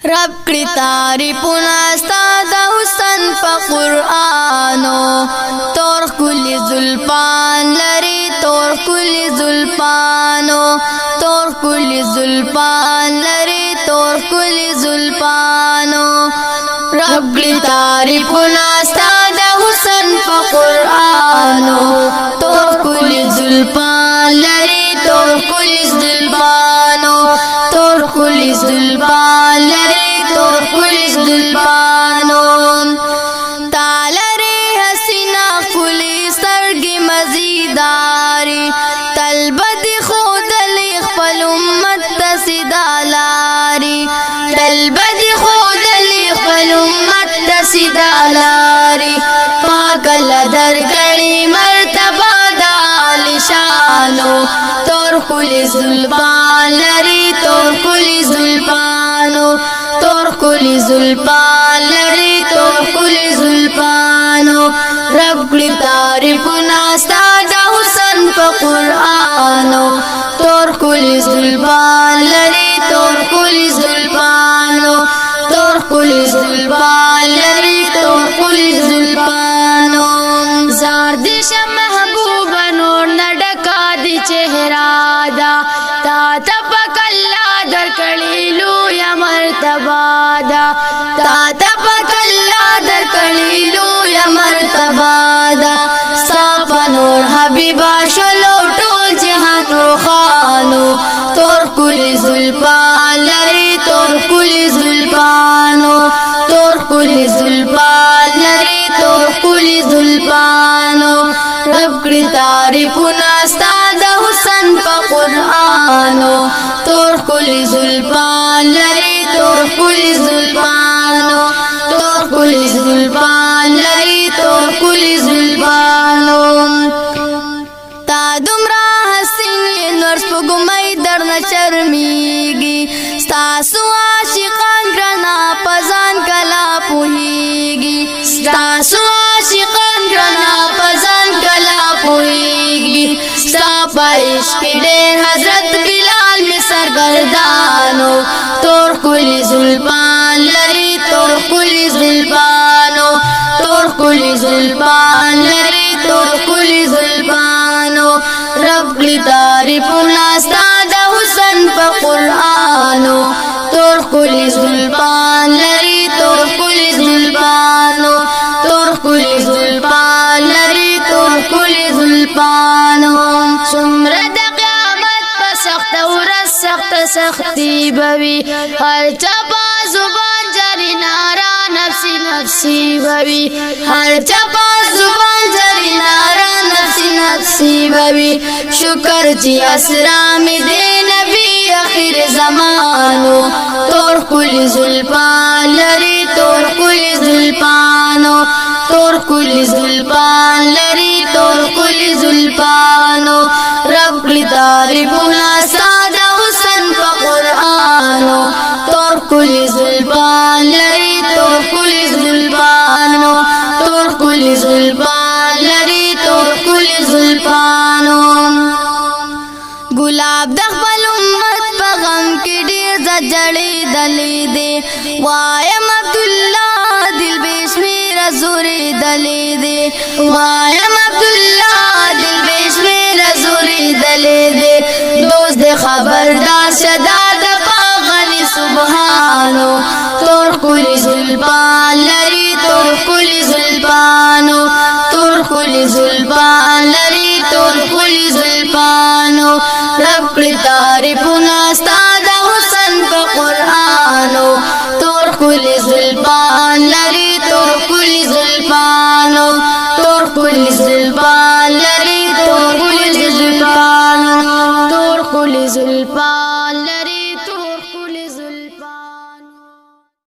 رب کړی تعریفونه ستا د حسن په قرآنو تور کلی زلفان لري تور کلی زلفانو تور کلی زلفان لري تور کلی زلفانو رب کړی تعریفونه ستا د حسن په قرآنو تور کلی زلفان لري تور کلی زلفانو تور کلی زلفان لري تور کلی زلفانو تالری حسینا کلی سترګې مزیداری تل بدی خودلی خپل امت ته سیدا لاري تل بدی خودلی خپل امت ته سیدا لاري پاک لدر کړي مرتبه د عالیشانو تور کلی زلفان لري تور کلی زلفانو تور کلی زلفان لري تور کلی زلفانو رب کړی تعریفونه ستا د حسن په قرآنو تور کلی زلفان لري تور کلی زلفانو تور کلی زلفان لري تور کلی زلفانو زار دیش محبوب نور نډکا دی چهرا دا تا تپک الله در کړي لویا مرتبه دا تا تپک الله در کړي لویا مرتبه دا صاف نور حبیبا شلو ټول جهان روخانو تور کلی زلفان لري تور کلی زلفانو تور کلی زلفان لري تور کلی زلفانو رب کړی تعریفونه ستا د حسن په قرآنو تور کلی زلفان لري تور کلی زلفانو تور کلی زلفان لري تور کلی زلفانو تا دومره حسین نور سپوږمۍ درنه شرمیږي ستاسو عاشقان ګرانه په ځان کله پوهیږي ستاسو عاشقان ګرانه په ځان کله پوهیږي ستا په عشق ډېر حضرت بلال می سرګردانو تور کلی زلفان لري تور کلی زلفانو تور کلی زلفان لري تور کلی زلفانو رب کړی تعریفونه ستا د حسن په قرآنو تور کلی زلفان لري تور کلی زلفانو تور کلی زلفان لري تور کلی زلفانو څومره د قیامت په سخت ورځ سختی بوي هر چا په زبان جری نارا نفسی نفسی بوي هر چا په زبان جری نارا نفسی نفسی بوي شکر چې اسرا می دې نبی اخر زمانو تور کلی زلفان لري تور کلی زلفانو تور کلی زلفان لري تور کلی زلفانو رب کړی تعریفونه ستا د حسن په قرآنو تور کلی زلفان لري تور کلی زلفانو تور کلی زلفان لري تور کلی زلفانو ګلاب د خپل امت په غم کې ډېر زړې دلې دي وایم عبدالله دل بشمیر زورې دلې دي وایم عبدالله دل بشمیر زورې دلې دي دوست دې خبردار شدا د پاغلی سبحانو تور کلی زلفان لري تور کلی زلفانو تور کلی زلفان لري تور کلی زلفانو رب کړی تعریفونه ستا د حسن په قرآنو تور کلی زلفان لري تور کلی زلفانو تور کلی